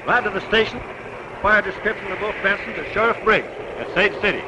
Lad to the station. Fire description of both Benson to Sheriff Briggs at Sage City.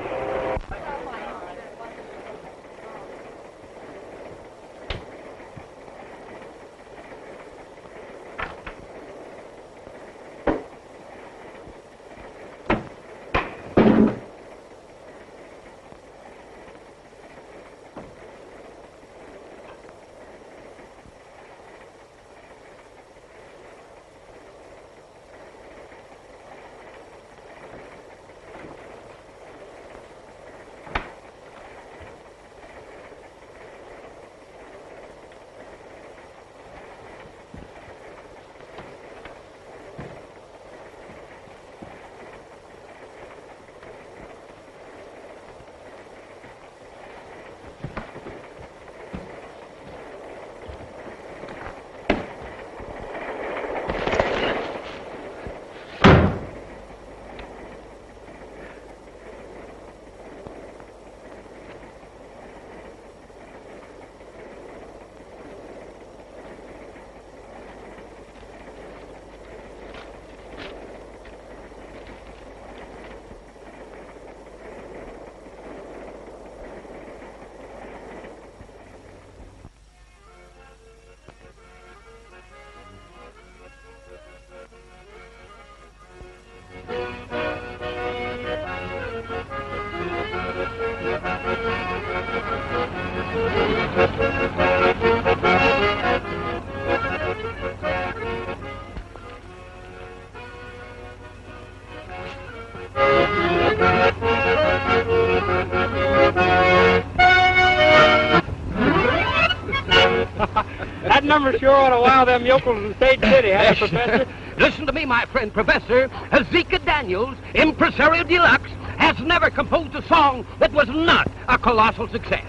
That number sure ought to wow them yokels in Sage City, huh, Professor? Listen to me, my friend, Professor. Zeke Daniels, impresario deluxe, has never composed a song that was not a colossal success.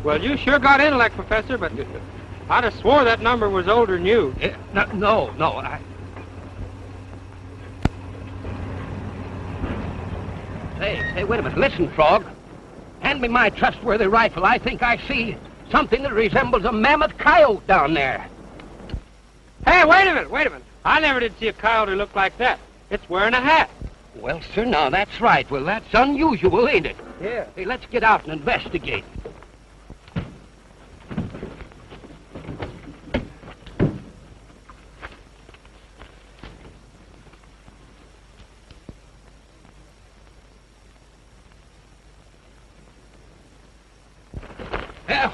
Well, you sure got intellect, Professor, but I'd have swore that number was older than you. No. Hey, wait a minute. Listen, Frog. Hand me my trustworthy rifle. I think I see something that resembles a mammoth coyote down there. Hey, wait a minute. I never did see a coyote look like that. It's wearing a hat. Well, sir, now that's right. Well, that's unusual, ain't it? Yeah. Hey, let's get out and investigate.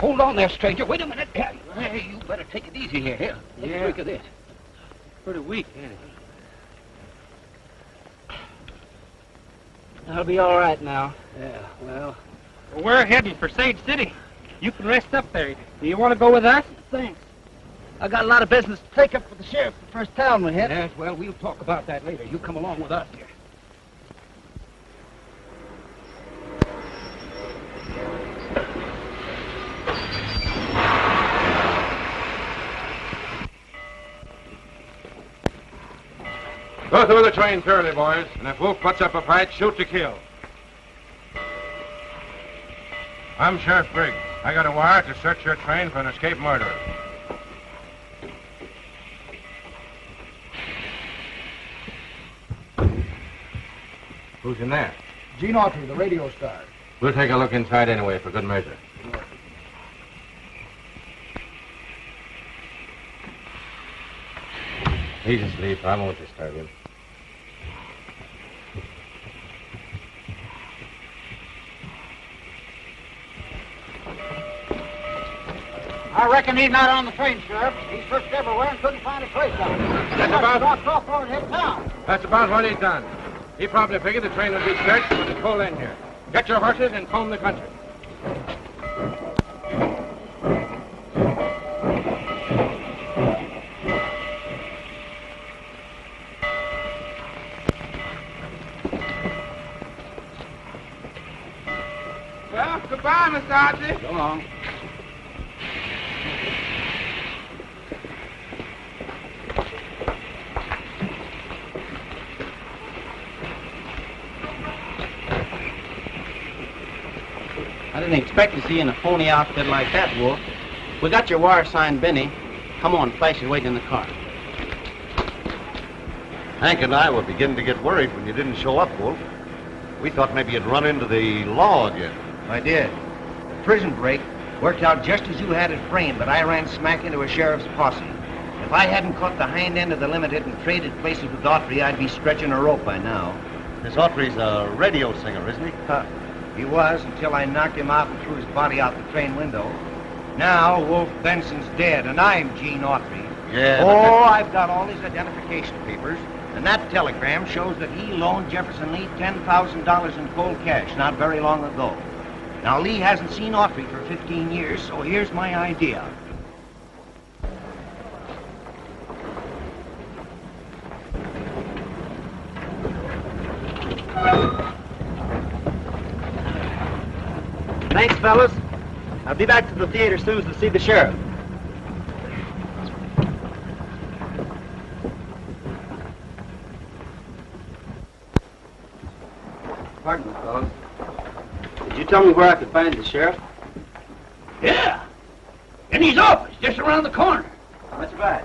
Hold on there, stranger. Wait a minute. Hey, you better take it easy here. Here, take a drink of this. Pretty weak, ain't it? I'll be all right now. Yeah, well, we're heading for Sage City. You can rest up there. Do you want to go with us? Thanks. I got a lot of business to take up with the sheriff the first town we hit. Yes, well, we'll talk about that later. You come along with us here. Go through the train thoroughly, boys, and if Wolf puts up a fight, shoot to kill. I'm Sheriff Briggs. I got a wire to search your train for an escaped murderer. Who's in there? Gene Autry, the radio star. We'll take a look inside anyway, for good measure. He's asleep. I won't disturb him. I reckon he's not on the train, Sheriff. He searched everywhere and couldn't find a trace of him. That's about what he's done. He probably figured the train would be searched when it pulled in here. Get your horses and comb the country. Well, goodbye, Mr. Autry. So long. I didn't expect to see you in a phony outfit like that, Wolf. We got your wire signed, Benny. Come on, Flash is waiting in the car. Hank and I were beginning to get worried when you didn't show up, Wolf. We thought maybe you'd run into the law again. I did. The prison break worked out just as you had it framed, but I ran smack into a sheriff's posse. If I hadn't caught the hind end of the limited and traded places with Autry, I'd be stretching a rope by now. This Autry's a radio singer, isn't he? He was until I knocked him out and threw his body out the train window. Now Wolf Benson's dead, and I'm Gene Autry. Yeah. Oh, I've got all his identification papers, and that telegram shows that he loaned Jefferson Lee $10,000 in cold cash not very long ago. Now, Lee hasn't seen Autry for 15 years, so here's my idea. Thanks, fellas. I'll be back to the theater soon to see the sheriff. Pardon me, fellas. Did you tell me where I could find the sheriff? Yeah. In his office, just around the corner. That's right.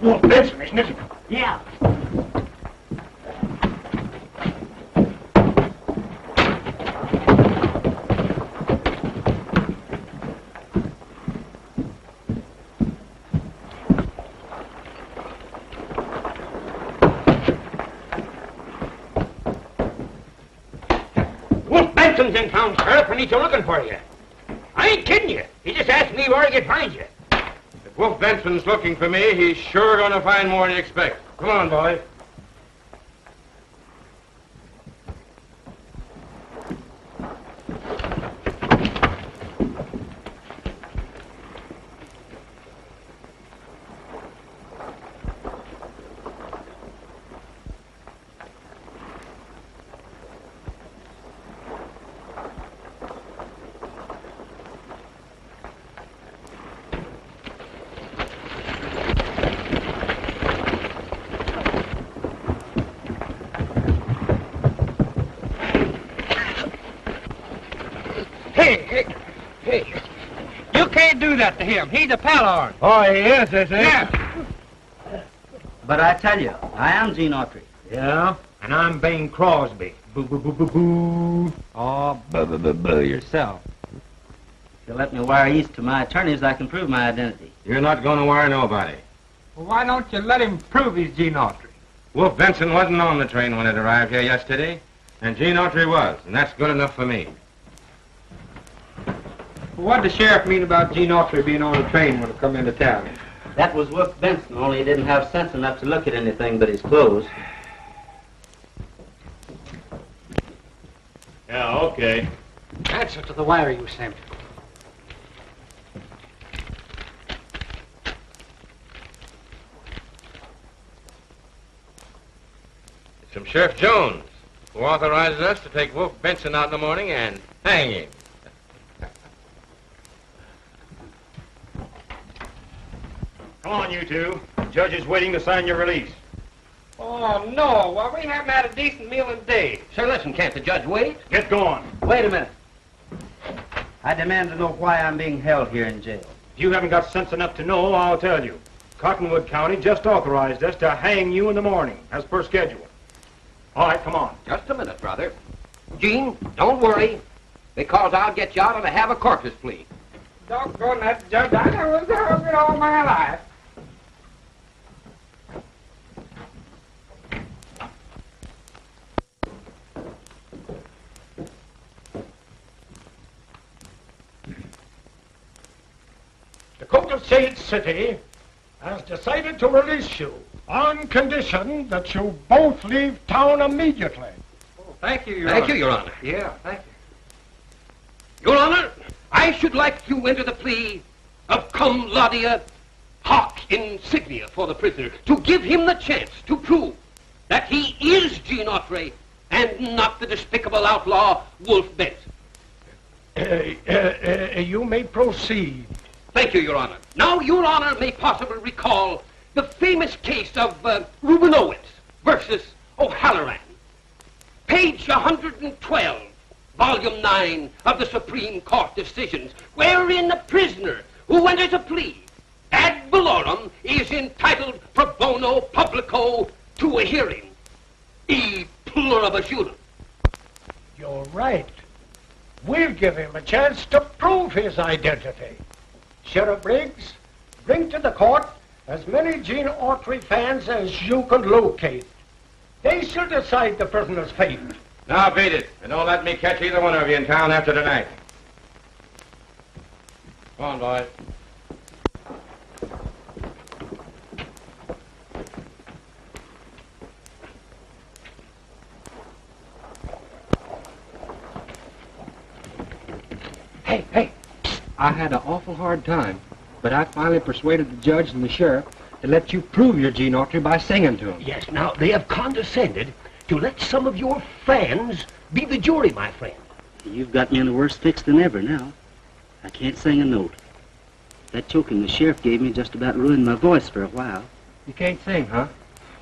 Wolf Benson, isn't it? Yeah. Wolf Benson's in town, Sheriff, and he's looking for you. I ain't kidding you. He just asked me where he could find you. If Wolf Benson's looking for me, he's sure going to find more than you expect. Come on, boy. Hey, you can't do that to him. He's a pal of ours. Oh, he is he? Yeah. But I tell you, I am Gene Autry. Yeah, and I'm Bing Crosby. Boo, boo, boo, boo, boo. Oh, boo, boo, boo, boo yourself. If you let me wire east to my attorneys, I can prove my identity. You're not going to wire nobody. Well, why don't you let him prove he's Gene Autry? Wolf Benson wasn't on the train when it arrived here yesterday, and Gene Autry was, and that's good enough for me. Well, what did the sheriff mean about Gene Autry being on the train when he come into town? That was Wolf Benson, only he didn't have sense enough to look at anything but his clothes. Yeah, okay. Answer to the wire you sent. It's from Sheriff Jones, who authorizes us to take Wolf Benson out in the morning and hang him. Come on, you two. The judge is waiting to sign your release. Oh, no. Well, we haven't had a decent meal in days. Say, listen, can't the judge wait? Get going. Wait a minute. I demand to know why I'm being held here in jail. If you haven't got sense enough to know, I'll tell you. Cottonwood County just authorized us to hang you in the morning, as per schedule. All right, come on. Just a minute, brother. Gene, don't worry, because I'll get you out on a have a corpus plea. Doggone that judge. I never was hungry all my life. The court of Shade City has decided to release you on condition that you both leave town immediately. Oh, thank you, Your Honor. Thank you, Your Honor. Yeah, thank you. Your Honor, I should like to enter the plea of cum laude hoc insignia for the prisoner to give him the chance to prove that he is Gene Autry and not the despicable outlaw Wolf Benson. You may proceed. Thank you, Your Honor. Now, Your Honor may possibly recall the famous case of Rubinowitz versus O'Halloran. Page 112, Volume 9 of the Supreme Court decisions, wherein a prisoner who enters a plea ad valorem is entitled pro bono publico to a hearing. E pluribus. You're right. We'll give him a chance to prove his identity. Sheriff Briggs, bring to the court as many Gene Autry fans as you can locate. They shall decide the prisoner's fate. Now beat it, and don't let me catch either one of you in town after tonight. Go on, boys. Hey, I had an awful hard time, but I finally persuaded the judge and the sheriff to let you prove your Gene Autry by singing to them. Yes, now, they have condescended to let some of your fans be the jury, my friend. You've got me in a worse fix than ever now. I can't sing a note. That choking the sheriff gave me just about ruined my voice for a while. You can't sing, huh?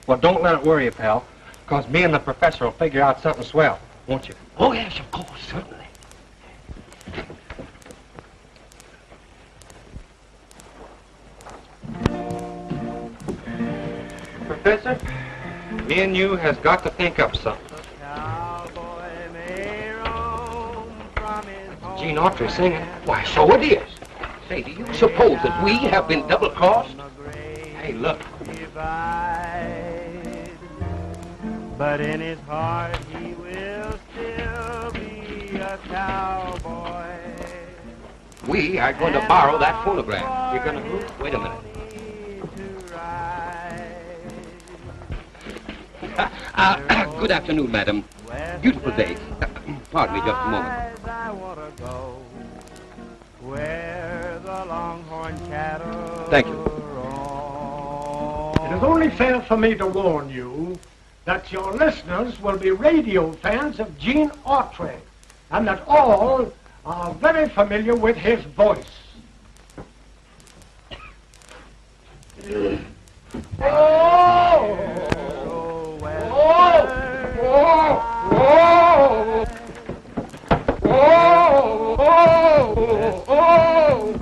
Well, don't let it worry you, pal, because me and the professor will figure out something swell, won't you? Oh, yes, of course, certainly. Professor, me and you has got to think up something. Gene Autry singing. Why, so it is. Say, do you suppose that we have been double-crossed? Hey, look. But in his heart he will still be a cowboy. We are going to borrow that phonograph. You're going to... Wait a minute. Good afternoon, madam. Beautiful day. Pardon me just a moment. Thank you. It is only fair for me to warn you that your listeners will be radio fans of Gene Autry, and that all are very familiar with his voice.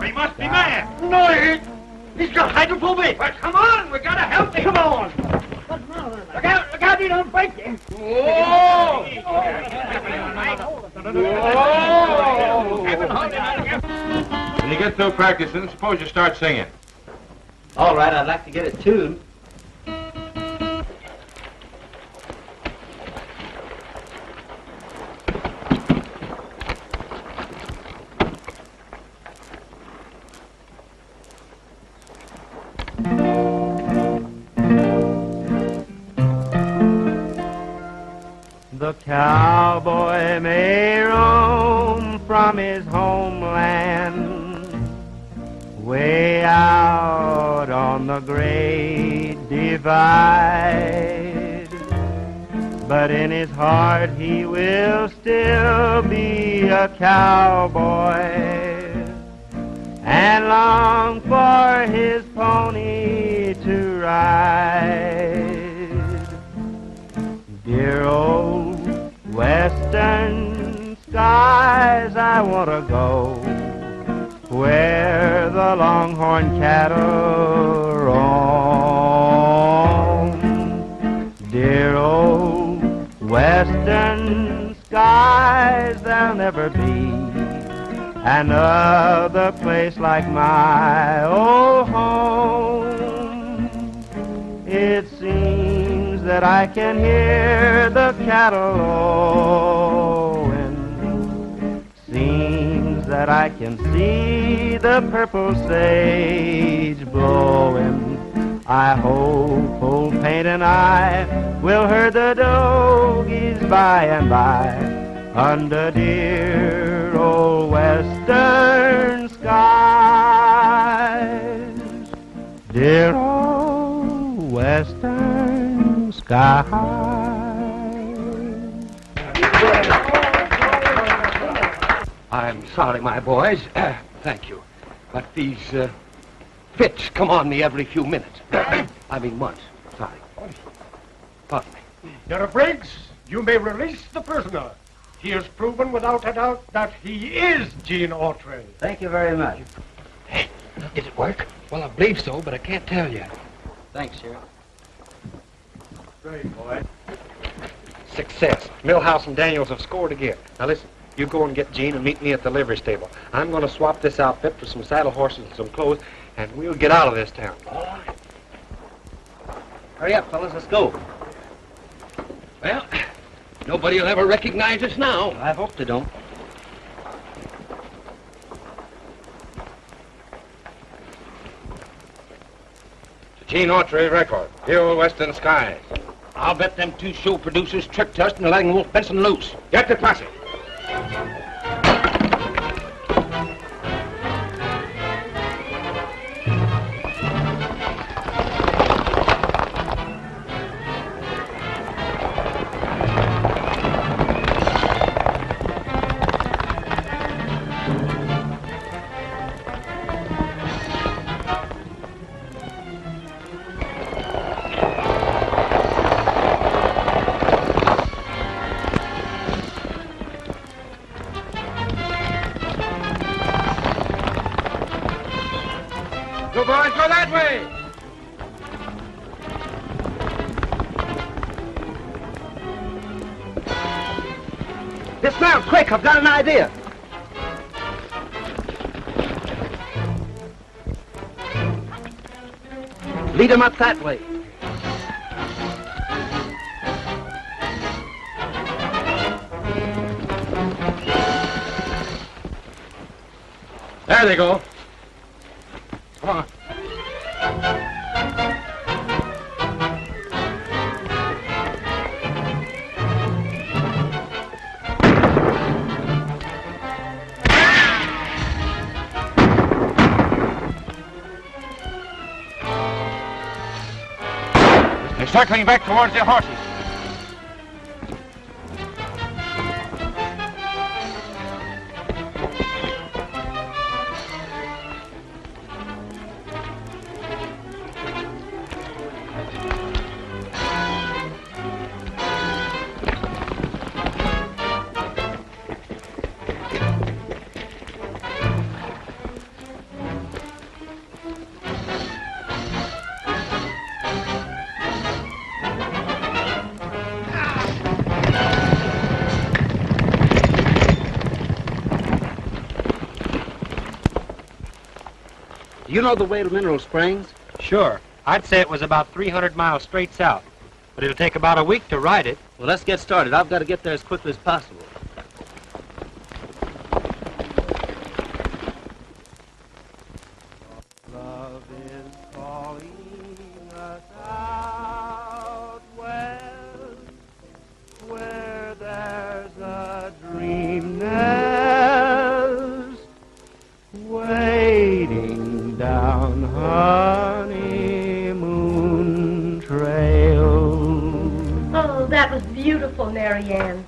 He must be mad. No, he's got hydrophobic. Well, come on, we gotta help him. Come on. Look out, he don't break him. When you get through practicing, suppose you start singing. All right, I'd like to get it tuned. The cowboy may roam from his homeland way out on the great divide, but in his heart he will still be a cowboy and long for his pony to ride. Dear old western skies, I want to go where the longhorn cattle roam. Dear old western skies, there'll never be another place like my old home. It seems that I can hear the cattle lowing. Seems that I can see the purple sage blowing. I hope old Paint and I will herd the dogies by and by under dear old western skies. Dear old western skies. I'm sorry, my boys. Thank you. But these fits come on me every few minutes. I mean months. Sorry. Pardon me. Sheriff Briggs, you may release the prisoner. He has proven without a doubt that he is Gene Autry. Thank you very much. Hey, did it work? Well, I believe so, but I can't tell yet. Thanks, Sheriff. Great, boy. Success. Millhouse and Daniels have scored again. Now listen, you go and get Gene and meet me at the livery stable. I'm going to swap this outfit for some saddle horses and some clothes, and we'll get out of this town. All right. Hurry up, fellas. Let's go. Well, nobody will ever recognize us now. I hope they don't. Gene Autry record. Hill Western Skies. I'll bet them two show producers tricked us into letting Wolf Benson loose. Get the posse. You boys go that way. Dismount, quick, I've got an idea. Lead them up that way. There they go. Come on. They're circling back towards their horses. Do you know the way to Mineral Springs? Sure. I'd say it was about 300 miles straight south. But it'll take about a week to ride it. Well, let's get started. I've got to get there as quickly as possible. Love is calling us out west, where there's a dream nest waiting down honeymoon trail. Oh, that was beautiful, Mary Ann.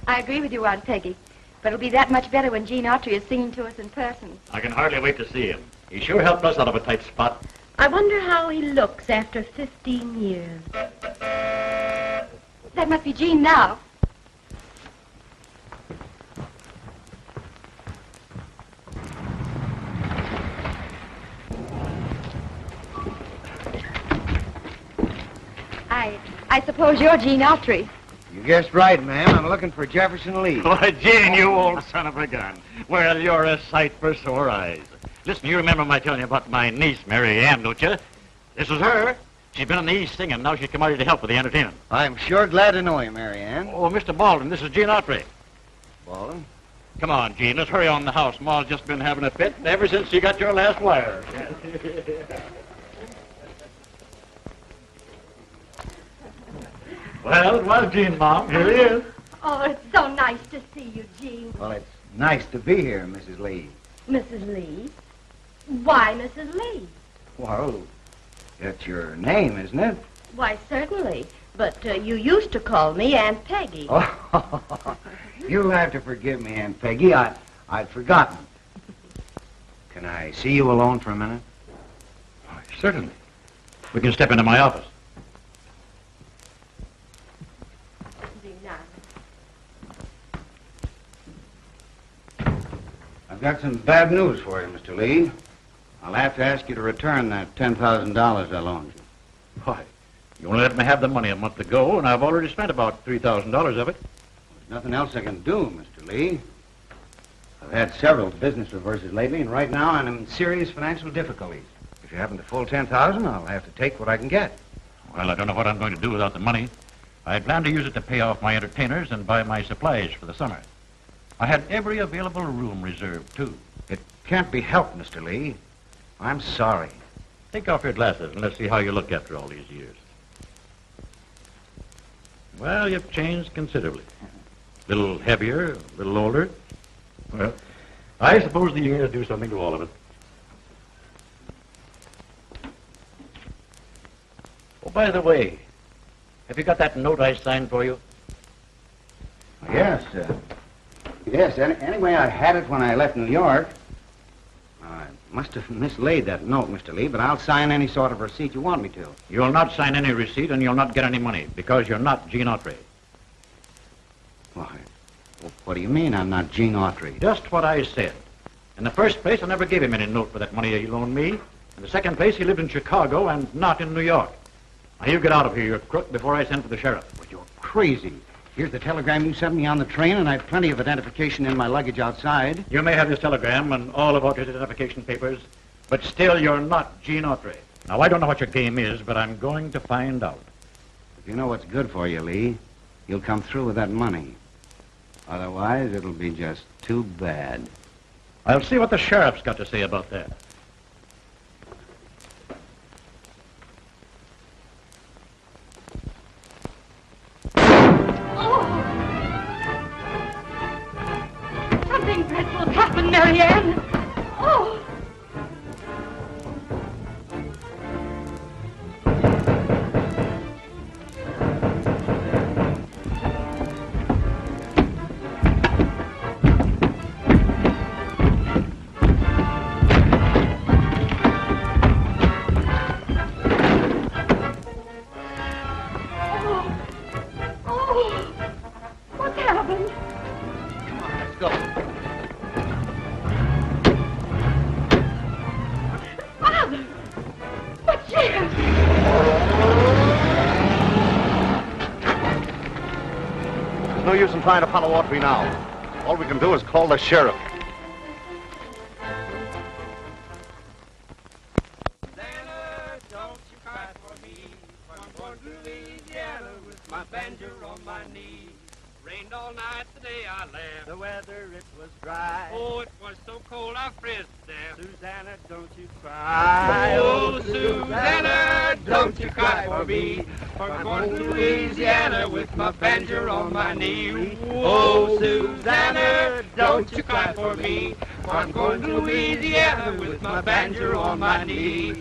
I agree with you, Aunt Peggy. But it'll be that much better when Gene Autry is singing to us in person. I can hardly wait to see him. He sure helped us out of a tight spot. I wonder how he looks after 15 years. That must be Gene now. I suppose you're Gene Autry. You guessed right, ma'am. I'm looking for Jefferson Lee. Why, Gene, you old son of a gun. Well, you're a sight for sore eyes. Listen, you remember my telling you about my niece, Mary Ann, don't you? This is her. She's been on the East singing. Now she's come out here to help with the entertainment. I'm sure glad to know you, Mary Ann. Oh, Mr. Baldwin, this is Gene Autry. Baldwin? Come on, Gene, let's hurry on the house. Ma's just been having a fit ever since you got your last wire. Well, it was Gene, Mom. Here he is. Oh, it's so nice to see you, Gene. Well, it's nice to be here, Mrs. Lee. Mrs. Lee? Why Mrs. Lee? Well, that's your name, isn't it? Why, certainly. But you used to call me Aunt Peggy. Oh, You'll have to forgive me, Aunt Peggy. I'd forgotten. Can I see you alone for a minute? Oh, certainly. We can step into my office. I've got some bad news for you, Mr. Lee. I'll have to ask you to return that $10,000 I loaned you. Why, you only let me have the money a month ago, and I've already spent about $3,000 of it. There's nothing else I can do, Mr. Lee. I've had several business reverses lately, and right now I'm in serious financial difficulties. If you haven't the full $10,000, I'll have to take what I can get. Well, I don't know what I'm going to do without the money. I plan to use it to pay off my entertainers and buy my supplies for the summer. I had every available room reserved, too. It can't be helped, Mr. Lee. I'm sorry. Take off your glasses and let's see how you look after all these years. Well, you've changed considerably. A little heavier, a little older. Well, I suppose the years do something to all of it. Oh, by the way, have you got that note I signed for you? Yes, yes. Anyway, I had it when I left New York. I must have mislaid that note, Mr. Lee, but I'll sign any sort of receipt you want me to. You'll not sign any receipt and you'll not get any money because you're not Gene Autry. Why? What do you mean I'm not Gene Autry? Just what I said. In the first place, I never gave him any note for that money he loaned me. In the second place, he lived in Chicago and not in New York. Now, you get out of here, you crook, before I send for the sheriff. Well, you're crazy. Here's the telegram you sent me on the train, and I have plenty of identification in my luggage outside. You may have this telegram and all of Autry's identification papers, but still you're not Gene Autry. Now, I don't know what your game is, but I'm going to find out. If you know what's good for you, Lee, you'll come through with that money. Otherwise, it'll be just too bad. I'll see what the sheriff's got to say about that. Something dreadful's happened, Marianne. Oh. What's happened? Come on, let's go. Father! But Jim! There's no use in trying to follow Autry now. All we can do is call the sheriff. My banjo on my knee. Rained all night the day I left. The weather, it was dry. Oh, it was so cold I frizzed to death. Susanna, don't you cry. Oh, Susanna, don't you cry for me. For I'm going to Louisiana with my banjo on my knee. Oh, Susanna, don't you cry for me. For I'm going to Louisiana with my banjo on my knee.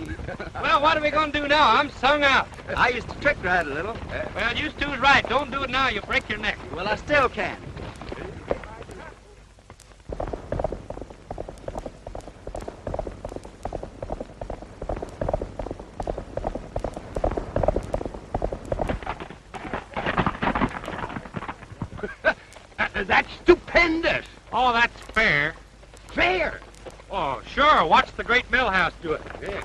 Well, what are we going to do now? I'm sung out. I used to trick ride a little. Well, you two's right. Don't do it now. You'll break your neck. Well, I still can. That's stupendous. Oh, that's fair. Fair? Oh, sure. Watch the great Millhouse do it. Yeah.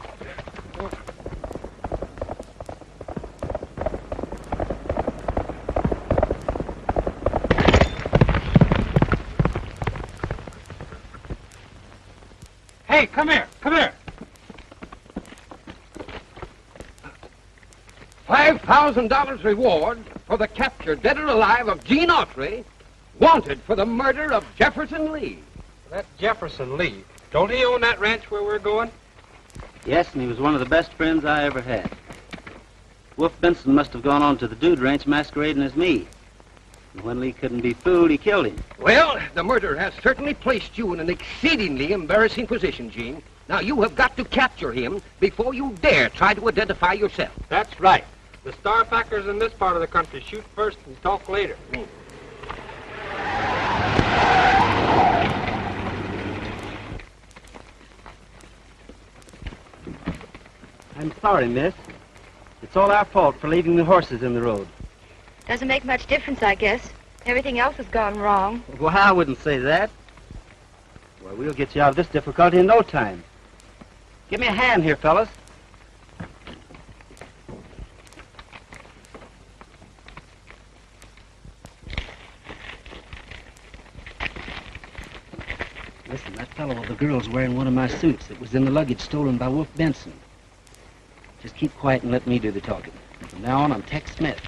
Hey, come here. Come here. $5,000 reward for the capture, dead or alive, of Gene Autry, wanted for the murder of Jefferson Lee. That Jefferson Lee, don't he own that ranch where we're going? Yes, and he was one of the best friends I ever had. Wolf Benson must have gone on to the Dude Ranch masquerading as me. And when Lee couldn't be fooled, he killed him. Well, the murder has certainly placed you in an exceedingly embarrassing position, Gene. Now, you have got to capture him before you dare try to identify yourself. That's right. The star packers in this part of the country shoot first and talk later. I'm sorry, miss. It's all our fault for leaving the horses in the road. Doesn't make much difference, I guess. Everything else has gone wrong. Well, I wouldn't say that. Well, we'll get you out of this difficulty in no time. Give me a hand here, fellas. Listen, that fellow with the girl's wearing one of my suits that was in the luggage stolen by Wolf Benson. Just keep quiet and let me do the talking. From now on, I'm Tex Smith.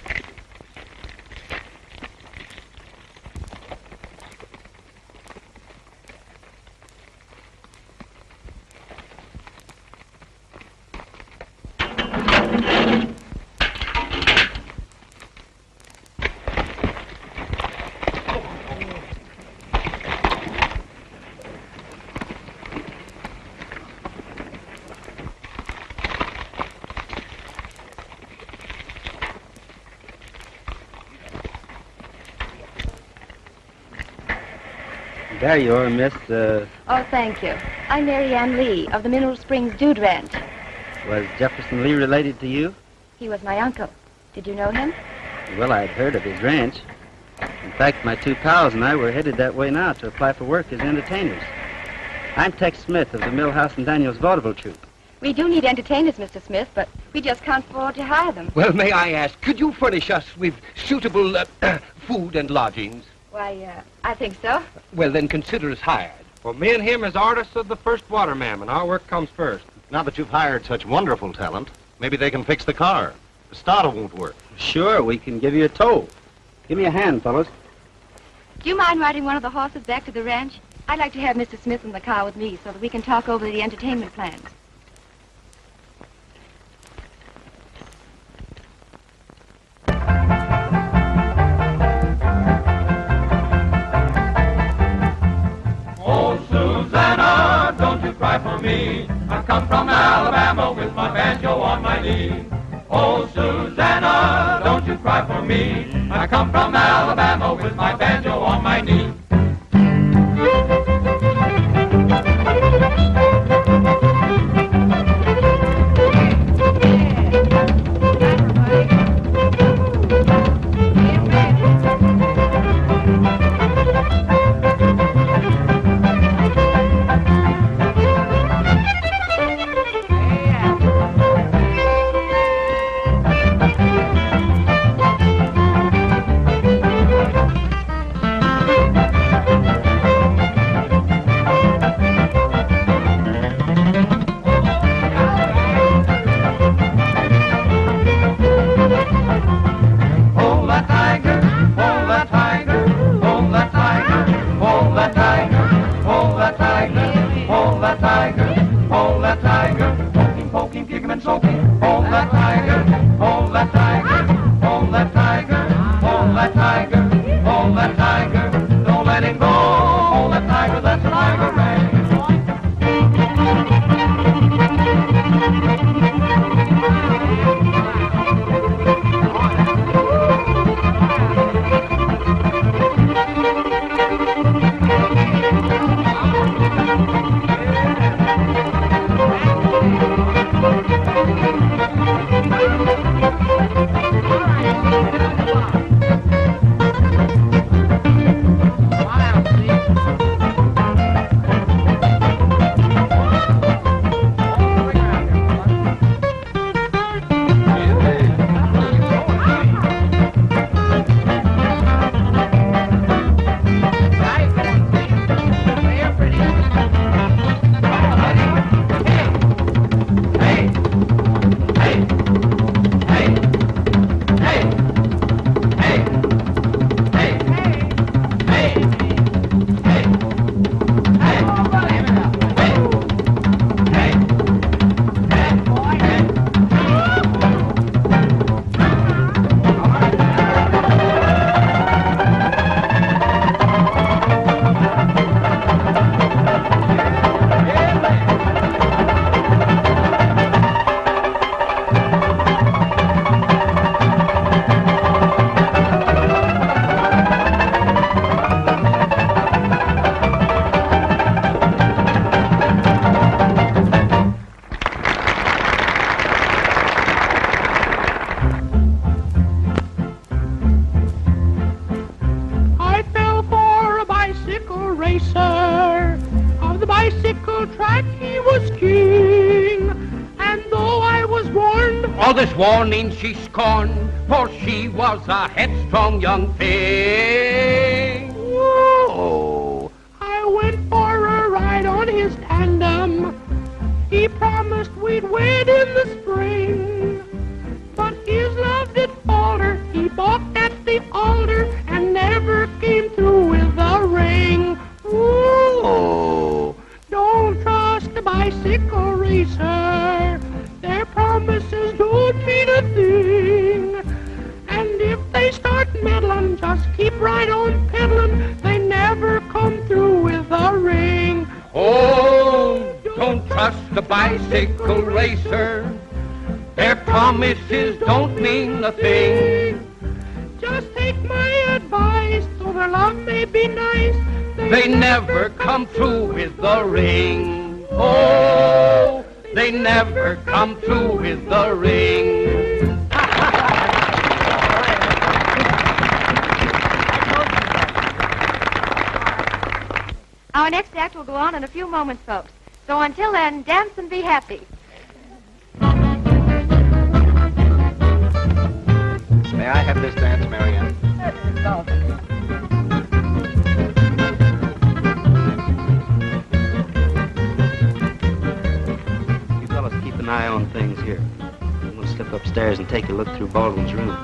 There you are, miss. Oh, thank you. I'm Mary Ann Lee of the Mineral Springs Dude Ranch. Was Jefferson Lee related to you? He was my uncle. Did you know him? Well, I'd heard of his ranch. In fact, my two pals and I were headed that way now to apply for work as entertainers. I'm Tex Smith of the Millhouse and Daniels vaudeville troupe. We do need entertainers, Mr. Smith, but we just can't afford to hire them. Well, may I ask, could you furnish us with suitable food and lodgings? Why, I think so. Well, then consider us hired. Well, me and him is artists of the first water, ma'am, and our work comes first. Now that you've hired such wonderful talent, maybe they can fix the car. The starter won't work. Sure, we can give you a tow. Give me a hand, fellas. Do you mind riding one of the horses back to the ranch? I'd like to have Mr. Smith in the car with me so that we can talk over the entertainment plans. Oh, Susanna, don't you cry for me. I come from Alabama with my banjo on my knee. Oh, Susanna, don't you cry for me. I come from Alabama with my banjo on my knee. king. And though I was warned, all this warning she scorned, for she was a headstrong young thing. Whoa! I went for a ride on his tandem. He promised we'd wed in the spring. But his love did falter. He balked at the altar and never came through with a ring. Ooh, don't trust the bicycle racer. Their promises don't mean a thing. And if they start meddling, just keep right on peddling. They never come through with a ring. Oh, don't trust the bicycle racer. Their promises don't mean a thing. Just take my advice, though their love may be nice, they never come through with the ring. Oh, they never come through with the ring. Our next act will go on in a few moments, folks. So until then, dance and be happy. May I have this dance, Marianne? You fellas keep an eye on things here. I'm going to slip upstairs and take a look through Baldwin's room.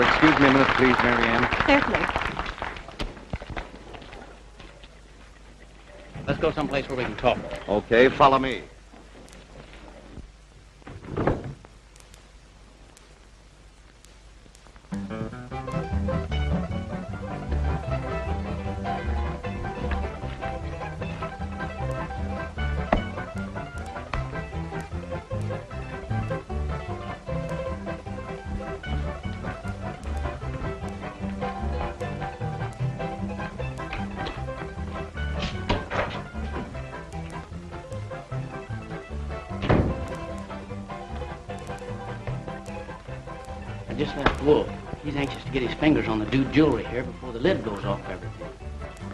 Excuse me a minute, please, Marianne. Certainly. Let's go someplace where we can talk. Okay, follow me. I just left Wolf. He's anxious to get his fingers on the dude jewelry here before the lid goes off everything.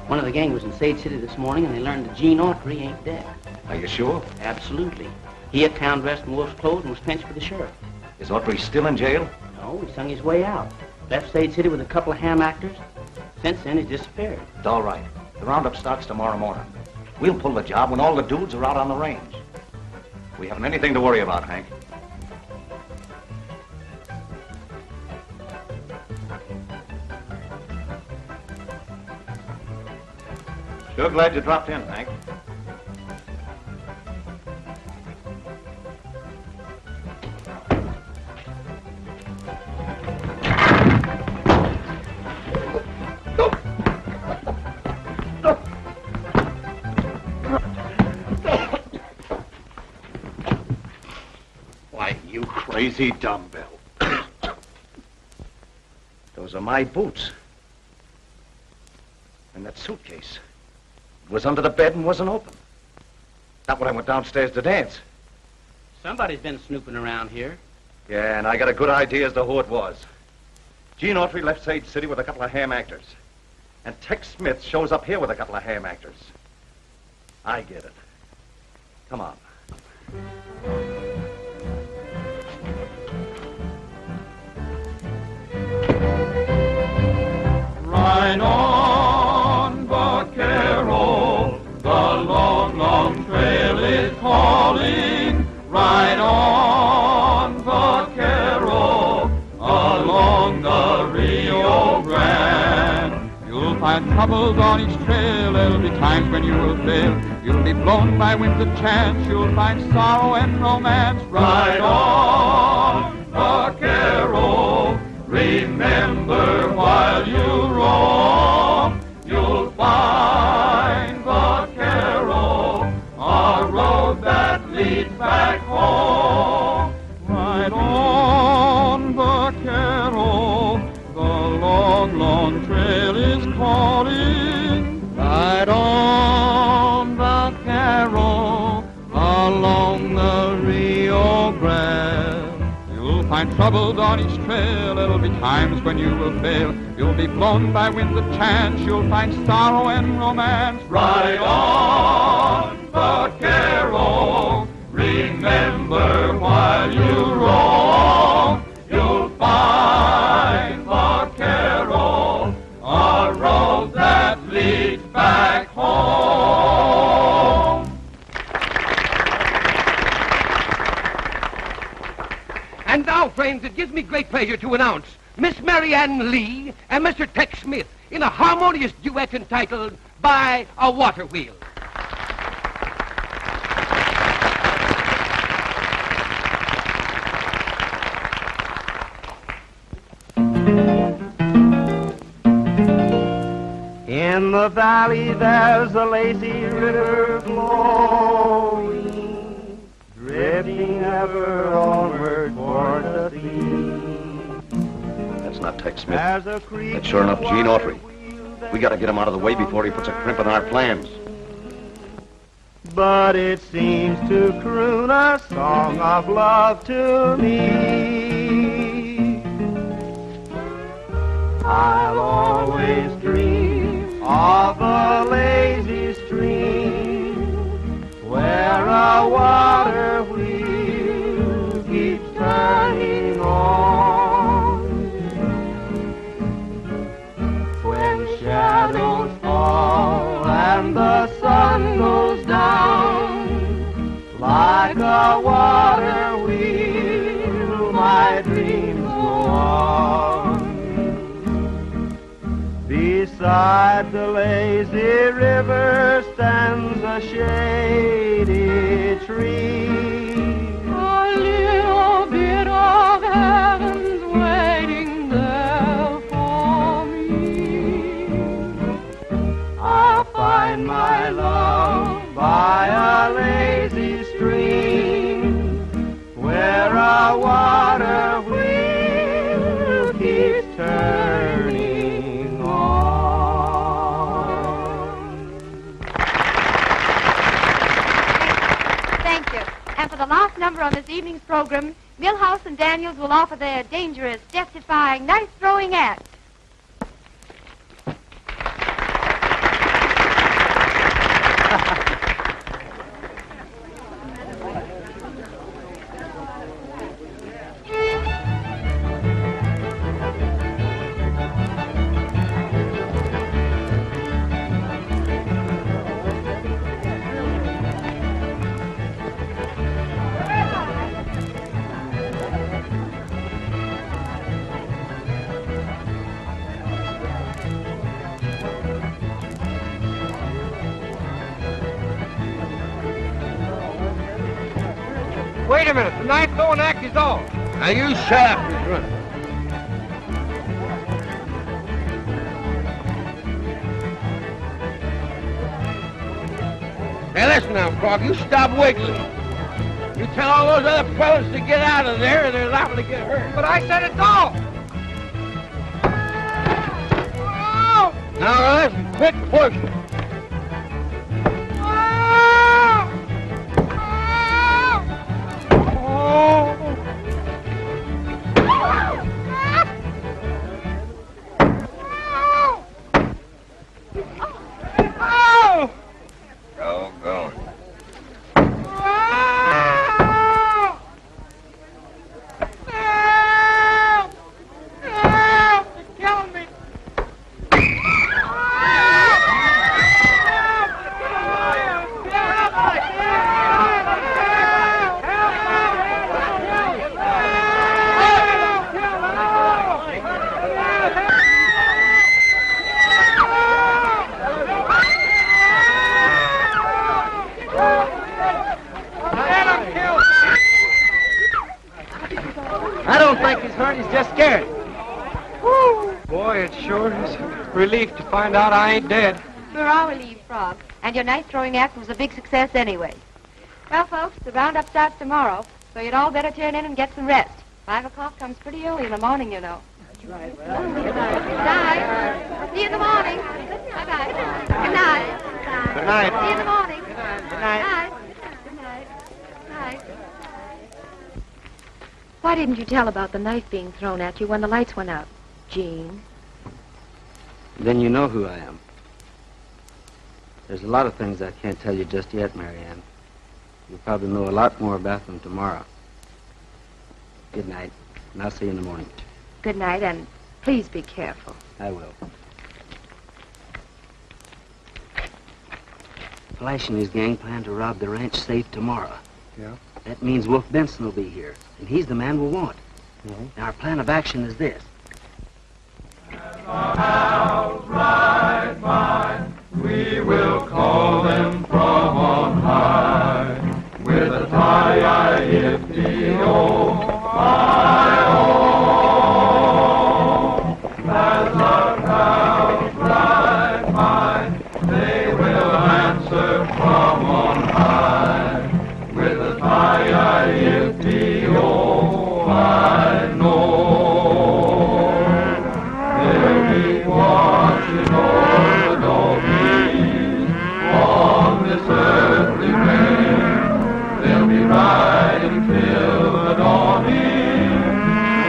One of the gang was in Sage City this morning, and they learned that Gene Autry ain't dead. Are you sure? Absolutely. He had town dressed in Wolf's clothes and was pinched for the sheriff. Is Autry still in jail? No, he sung his way out. Left Sage City with a couple of ham actors. Since then, he's disappeared. All right. The roundup starts tomorrow morning. We'll pull the job when all the dudes are out on the range. We haven't anything to worry about, Hank. Sure glad you dropped in, Hank. Why, you crazy dumbbell. Those are my boots. And that suitcase. It was under the bed and wasn't open. Not when I went downstairs to dance. Somebody's been snooping around here. Yeah, and I got a good idea as to who it was. Gene Autry left Sage City with a couple of ham actors. And Tex Smith shows up here with a couple of ham actors. I get it. Come on. Ride on, vaquero, the long, long trail is calling. Ride on, vaquero, along the Rio Grande. You'll find find troubles on each trail. There'll be times when you will fail. You'll be blown by winds of chance. You'll find sorrow and romance. Ride on, vaquero. Remember while you roam, you'll find vaquero, a road that leads back home. Ride on, vaquero, the long, long trail is calling. Ride on, vaquero, along the Rio Grande. You'll find troubles on each trail. There'll be times when you will fail. You'll be blown by winds of chance. You'll find sorrow and romance. Ride on, vaquero. Remember while you roam, you'll find vaquero, a road that leads back home. And now, friends, it gives me great pleasure to announce Miss Marianne Lee and Mr. Tex Smith in a harmonious duet entitled By a Water Wheel. In the valley there's a lazy river flowing, drifting ever onward toward the sea. That's not Tex Smith. That's sure enough Gene Autry. We gotta get him out of the way before he puts a crimp in our plans. But it seems to croon a song of love to me. I'll always dream of a lazy stream where a water wheel keeps turning on. When shadows fall and the sun goes down, like a water wheel, my dreams go on. Beside the lazy river stands a shady tree. A little bit of heaven's waiting there for me. I'll find my love by a lazy stream where a water wheel keeps turning on. Thank you. And for the last number on this evening's program, Milhouse and Daniels will offer their dangerous, death-defying, knife-throwing act. Wait a minute, the knife throwing act is off. Now you shut up, Miss Runner. Now listen now, Croc, you stop wiggling. You tell all those other fellas to get out of there or they're liable to get hurt. But I said it's off. Oh! Now listen, quit pushing. relief to find out I ain't dead. We're all relieved, Frog. And your night throwing act was a big success anyway. Well, folks, the roundup starts tomorrow, so you'd all better turn in and get some rest. 5 o'clock comes pretty early in the morning, you know. That's right. Well, good night. See you in the morning. Bye-bye. Good night. Good night. See you in the morning. Good night. Good night. Good night. Good night. Why didn't you tell about the knife being thrown at you when the lights went out, Gene? Then you know who I am. There's a lot of things I can't tell you just yet, Marianne. You'll probably know a lot more about them tomorrow. Good night, and I'll see you in the morning. Good night, and please be careful. I will. Flash and his gang plan to rob the ranch safe tomorrow. Yeah? That means Wolf Benson will be here, and he's the man we'll want. Now, our plan of action is this. Right by, we will call them from on high, with a tie-I-F-D-O, I-O. As our cows ride by, they will answer from on high, with a tie-I-F-D-O, I know. Watching over the doggies on this earthly range, they'll be riding till the dawning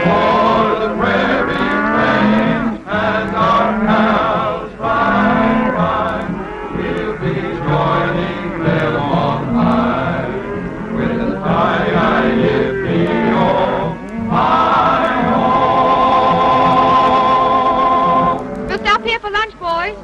o'er the prairie plains. As our cows ride by, we'll be joining them on high with the tie-I-F-D-O, I-O. Stop here for lunch, boys.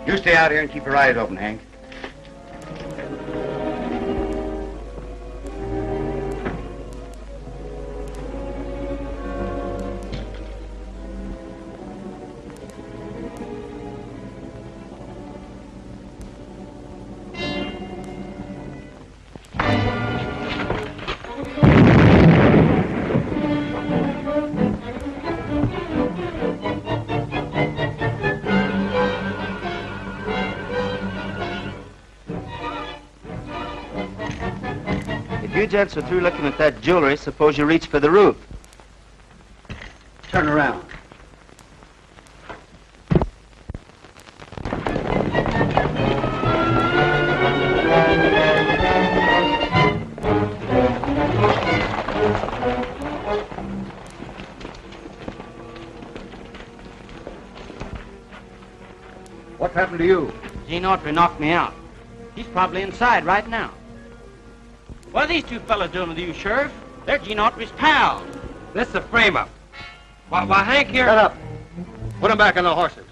You stay out here and keep your eyes open, Hank. You gents are through looking at that jewelry. Suppose you reach for the roof. Turn around. What happened to you? Gene Autry knocked me out. He's probably inside right now. What are these two fellas doing with you, Sheriff? They're Gene Autry's pals. This is a frame-up. Why, Hank here... Shut up. Put them back on the horses.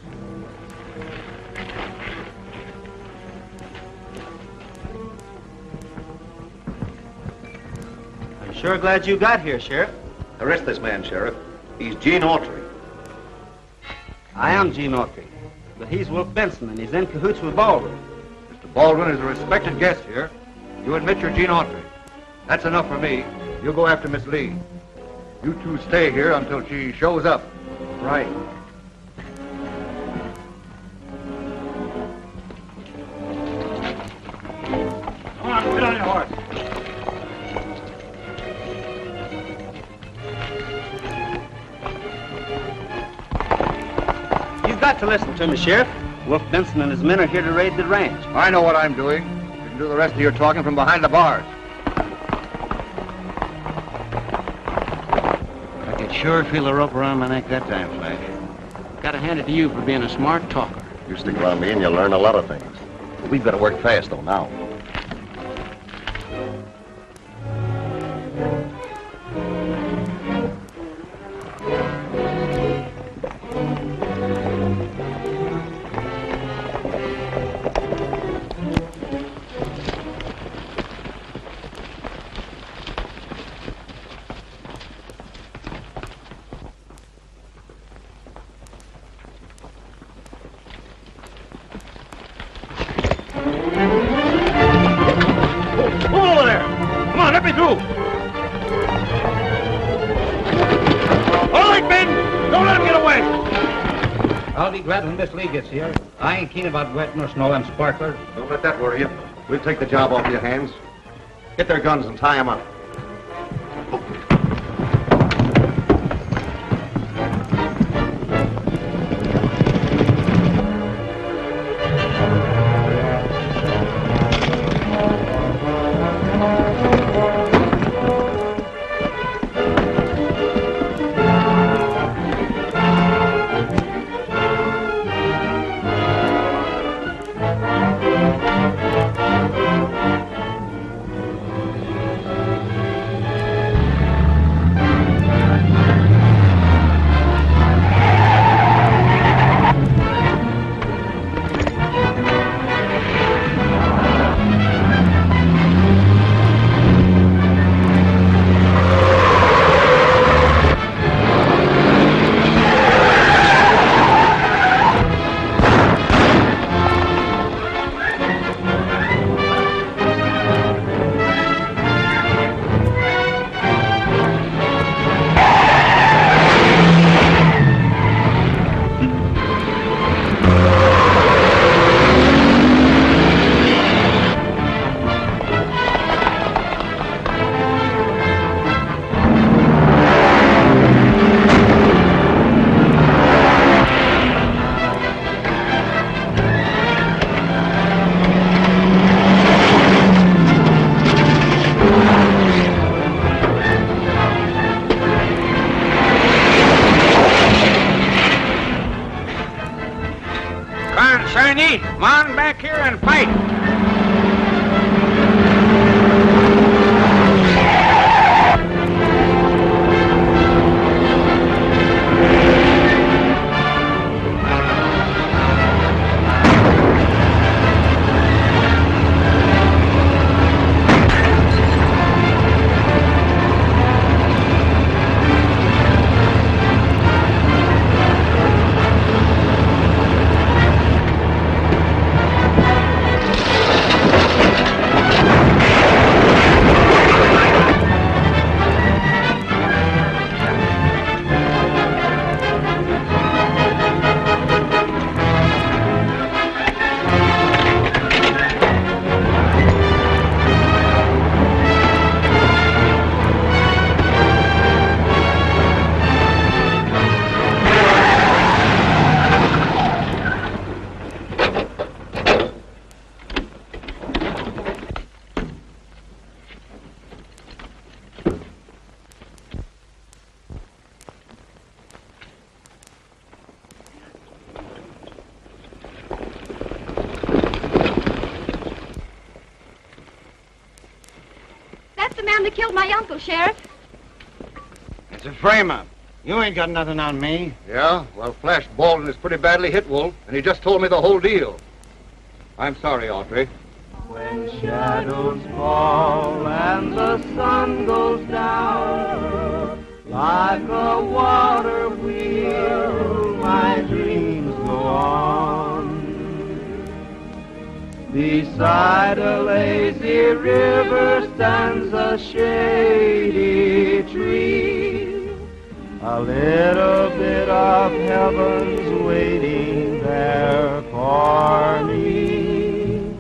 I'm sure glad you got here, Sheriff. Arrest this man, Sheriff. He's Gene Autry. I am Gene Autry, but he's Wolf Benson, and he's in cahoots with Baldwin. Mr. Baldwin is a respected guest here. You admit you're Gene Autry. That's enough for me. You go after Miss Lee. You two stay here until she shows up. Right. Come on, get on your horse. You've got to listen to me, Sheriff. Wolf Benson and his men are here to raid the ranch. I know what I'm doing. You can do the rest of your talking from behind the bars. I could sure feel a rope around my neck that time, Flash. Gotta hand it to you for being a smart talker. You stick around me and you'll learn a lot of things. But we've got to work fast, though, now. I'll be glad when Miss Lee gets here. I ain't keen about wetting or snow them sparklers. Don't let that worry you. We'll take the job off your hands. Get their guns and tie them up. Come on back here and fight. Killed my uncle, Sheriff. It's a frame-up. You ain't got nothing on me. Yeah? Well, Flash Baldwin is pretty badly hit, Wolf, and he just told me the whole deal. I'm sorry, Autry. When shadows fall and the sun goes down, like a water wheel, my dreams go on. Beside a lazy river stands a shady tree. A little bit of heaven's waiting there for me.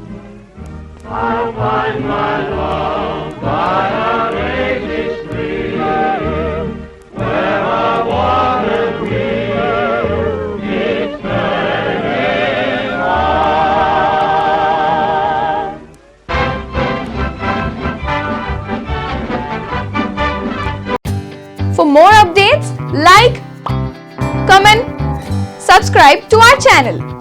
I'll find my love by a lazy stream, where a water wheel keeps turning on. For more updates, like, comment, subscribe to our channel.